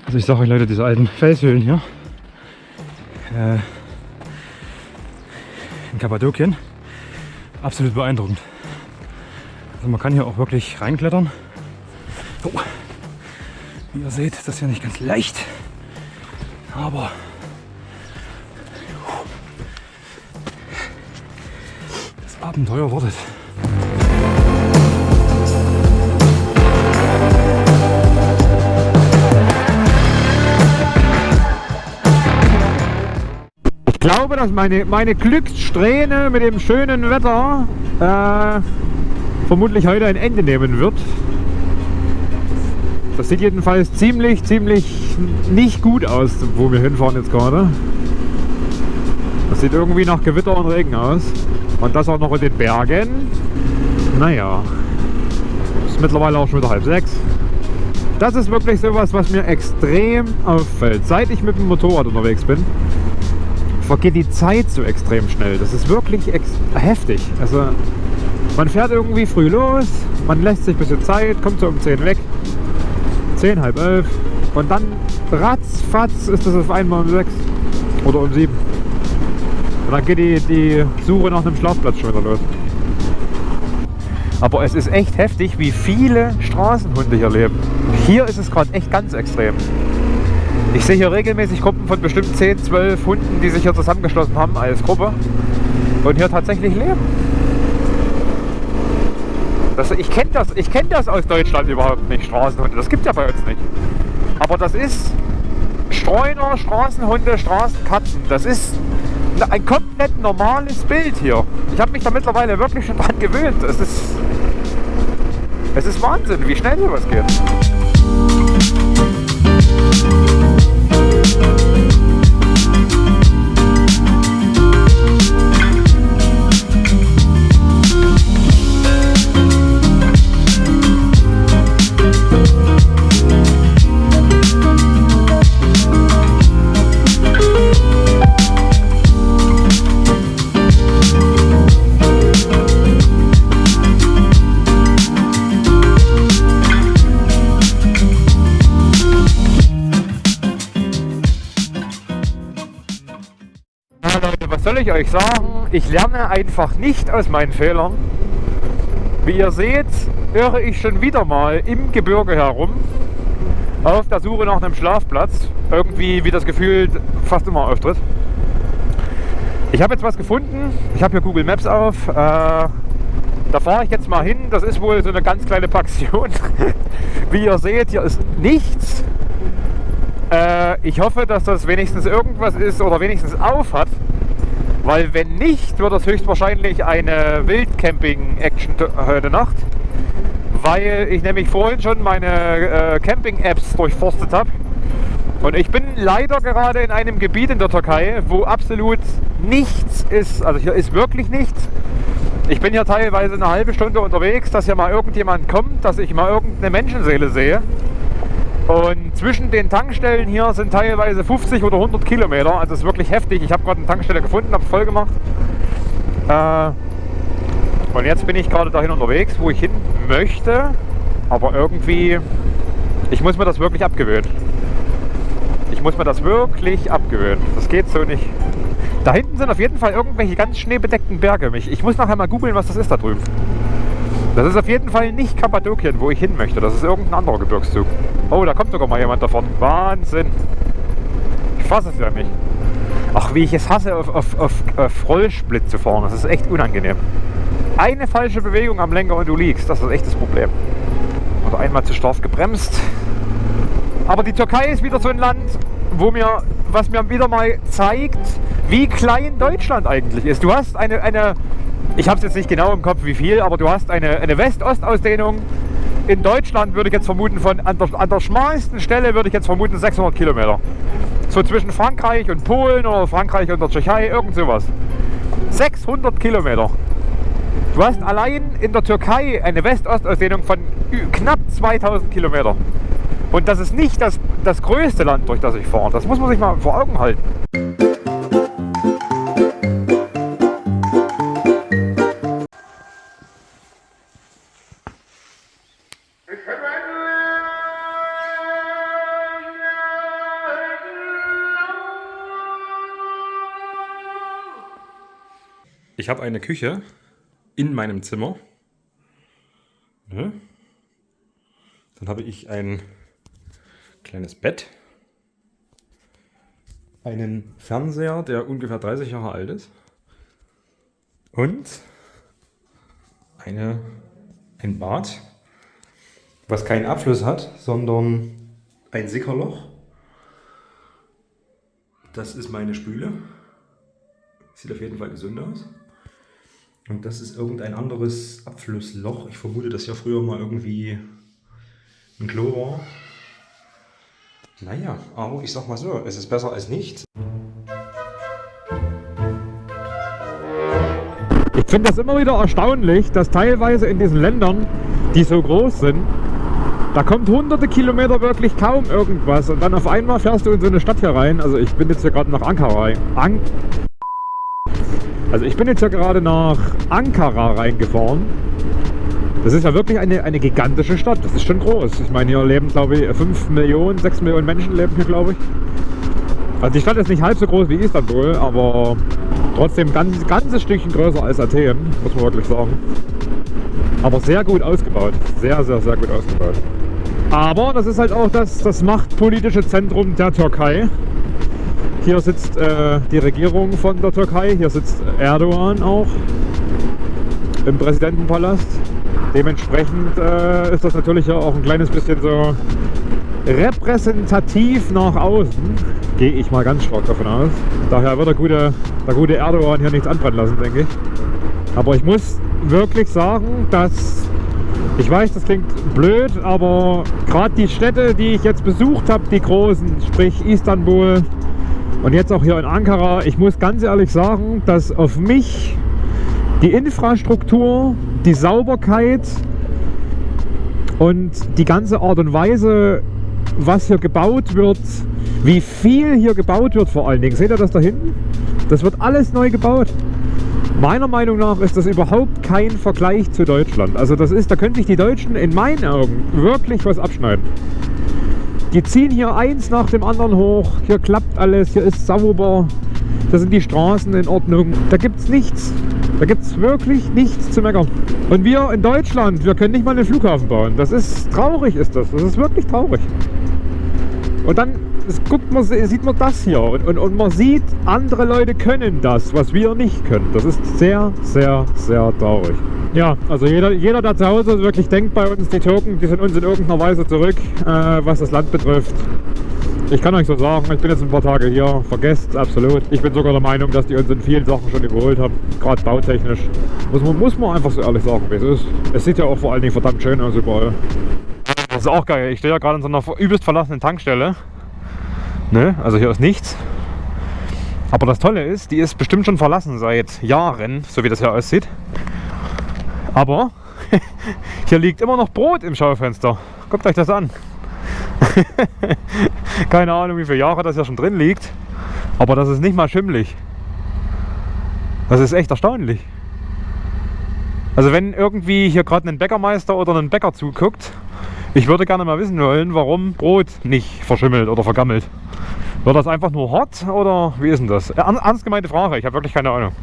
Also ich sage euch Leute, diese alten Felshöhlen hier in Kappadokien, absolut beeindruckend. Also man kann hier auch wirklich reinklettern. Oh. Wie ihr seht, ist das ja nicht ganz leicht, aber das Abenteuer wartet. Ich glaube, dass meine Glückssträhne mit dem schönen Wetter vermutlich heute ein Ende nehmen wird. Das sieht jedenfalls ziemlich nicht gut aus, wo wir hinfahren jetzt gerade. Das sieht irgendwie nach Gewitter und Regen aus. Und das auch noch in den Bergen. Naja, ist mittlerweile auch schon wieder 5:30. Das ist wirklich sowas, was mir extrem auffällt. Seit ich mit dem Motorrad unterwegs bin, vergeht die Zeit so extrem schnell. Das ist wirklich heftig. Also man fährt irgendwie früh los, man lässt sich ein bisschen Zeit, kommt so um 10 weg. 10, halb 11 und dann ratzfatz ist das auf einmal um 6 oder um 7. Und dann geht die Suche nach einem Schlafplatz schon wieder los. Aber es ist echt heftig, wie viele Straßenhunde hier leben. Hier ist es gerade echt ganz extrem. Ich sehe hier regelmäßig Gruppen von bestimmt 10, 12 Hunden, die sich hier zusammengeschlossen haben als Gruppe und hier tatsächlich leben. Ich kenn das aus Deutschland überhaupt nicht, Straßenhunde. Das gibt es ja bei uns nicht. Aber das ist Streuner, Straßenhunde, Straßenkatzen. Das ist ein komplett normales Bild hier. Ich habe mich da mittlerweile wirklich schon dran gewöhnt. Es ist Wahnsinn, wie schnell sowas geht. Was soll ich euch sagen? Ich lerne einfach nicht aus meinen Fehlern. Wie ihr seht, irre ich schon wieder mal im Gebirge herum, auf der Suche nach einem Schlafplatz. Irgendwie, wie das Gefühl fast immer auftritt. Ich habe jetzt was gefunden. Ich habe hier Google Maps auf. Da fahre ich jetzt mal hin. Das ist wohl so eine ganz kleine Pension. Wie ihr seht, hier ist nichts. Ich hoffe, dass das wenigstens irgendwas ist oder wenigstens auf hat. Weil wenn nicht, wird das höchstwahrscheinlich eine Wildcamping-Action heute Nacht. Weil ich nämlich vorhin schon meine Camping-Apps durchforstet habe. Und ich bin leider gerade in einem Gebiet in der Türkei, wo absolut nichts ist. Also hier ist wirklich nichts. Ich bin hier teilweise eine halbe Stunde unterwegs, dass hier mal irgendjemand kommt, dass ich mal irgendeine Menschenseele sehe. Und zwischen den Tankstellen hier sind teilweise 50 oder 100 Kilometer. Also es ist wirklich heftig. Ich habe gerade eine Tankstelle gefunden, habe voll gemacht. Und jetzt bin ich gerade dahin unterwegs, wo ich hin möchte. Aber irgendwie, ich muss mir das wirklich abgewöhnen. Das geht so nicht. Da hinten sind auf jeden Fall irgendwelche ganz schneebedeckten Berge. Ich muss nachher mal googeln, was das ist da drüben. Das ist auf jeden Fall nicht Kappadokien, wo ich hin möchte. Das ist irgendein anderer Gebirgszug. Oh, da kommt sogar mal jemand davon. Wahnsinn. Ich fasse es ja nicht. Ach, wie ich es hasse, auf Rollsplit zu fahren. Das ist echt unangenehm. Eine falsche Bewegung am Lenker und du liegst. Das ist echt das Problem. Oder einmal zu stark gebremst. Aber die Türkei ist wieder so ein Land, was mir wieder mal zeigt, wie klein Deutschland eigentlich ist. Du hast ich habe es jetzt nicht genau im Kopf wie viel, aber du hast eine West-Ost-Ausdehnung. In Deutschland würde ich jetzt vermuten, an der schmalsten Stelle würde ich jetzt vermuten 600 Kilometer. So zwischen Frankreich und Polen oder Frankreich und der Tschechei, irgend sowas. 600 Kilometer. Du hast allein in der Türkei eine West-Ost-Ausdehnung von knapp 2000 Kilometer. Und das ist nicht das größte Land, durch das ich fahre. Das muss man sich mal vor Augen halten. Ich habe eine Küche in meinem Zimmer. Ja. Dann habe ich ein kleines Bett. Einen Fernseher, der ungefähr 30 Jahre alt ist. Und ein Bad, was keinen Abfluss hat, sondern ein Sickerloch. Das ist meine Spüle. Sieht auf jeden Fall gesund aus. Und das ist irgendein anderes Abflussloch. Ich vermute, dass hier früher mal irgendwie ein Klo war. Naja, aber ich sag mal so, es ist besser als nichts. Ich finde das immer wieder erstaunlich, dass teilweise in diesen Ländern, die so groß sind, da kommt hunderte Kilometer wirklich kaum irgendwas und dann auf einmal fährst du in so eine Stadt hier rein. Also ich bin jetzt hier gerade nach Ankara reingefahren. Das ist ja wirklich eine gigantische Stadt. Das ist schon groß. Ich meine, hier leben, glaube ich, 5 Millionen, 6 Millionen Menschen leben hier, glaube ich. Also die Stadt ist nicht halb so groß wie Istanbul, aber trotzdem ein ganzes Stückchen größer als Athen, muss man wirklich sagen. Aber sehr gut ausgebaut. Sehr, sehr, sehr gut ausgebaut. Aber das ist halt auch das machtpolitische Zentrum der Türkei. Hier sitzt die Regierung von der Türkei. Hier sitzt Erdogan auch im Präsidentenpalast. Dementsprechend ist das natürlich ja auch ein kleines bisschen so repräsentativ nach außen. Gehe ich mal ganz stark davon aus. Daher wird der gute Erdogan hier nichts anbrennen lassen, denke ich. Aber ich muss wirklich sagen, dass, ich weiß, das klingt blöd, aber gerade die Städte, die ich jetzt besucht habe, die großen, sprich Istanbul und jetzt auch hier in Ankara, ich muss ganz ehrlich sagen, dass auf mich die Infrastruktur, die Sauberkeit und die ganze Art und Weise, was hier gebaut wird, wie viel hier gebaut wird vor allen Dingen. Seht ihr das da hinten? Das wird alles neu gebaut. Meiner Meinung nach ist das überhaupt kein Vergleich zu Deutschland. Also da können sich die Deutschen in meinen Augen wirklich was abschneiden. Die ziehen hier eins nach dem anderen hoch, hier klappt alles, hier ist sauber, da sind die Straßen in Ordnung. Da gibt es nichts. Da gibt es wirklich nichts zu meckern. Und wir in Deutschland, wir können nicht mal einen Flughafen bauen. Das ist traurig, ist das. Das ist wirklich traurig. Und dann sieht man das hier. Und man sieht, andere Leute können das, was wir nicht können. Das ist sehr, sehr, sehr traurig. Ja, also jeder, der zu Hause wirklich denkt bei uns, die Türken, die sind uns in irgendeiner Weise zurück, was das Land betrifft. Ich kann euch so sagen, ich bin jetzt ein paar Tage hier, vergesst absolut. Ich bin sogar der Meinung, dass die uns in vielen Sachen schon überholt haben, gerade bautechnisch. Muss man einfach so ehrlich sagen, wie es ist. Es sieht ja auch vor allen Dingen verdammt schön aus überall. Das ist auch geil, ich stehe ja gerade in so einer übelst verlassenen Tankstelle. Ne? Also hier ist nichts. Aber das Tolle ist, die ist bestimmt schon verlassen seit Jahren, so wie das hier aussieht. Aber hier liegt immer noch Brot im Schaufenster. Guckt euch das an. Keine Ahnung, wie viele Jahre das ja schon drin liegt, aber das ist nicht mal schimmelig. Das ist echt erstaunlich. Also wenn irgendwie hier gerade ein Bäckermeister oder ein Bäcker zuguckt, ich würde gerne mal wissen wollen, warum Brot nicht verschimmelt oder vergammelt. Wird das einfach nur hart oder wie ist denn das? Ernst gemeinte Frage, ich habe wirklich keine Ahnung.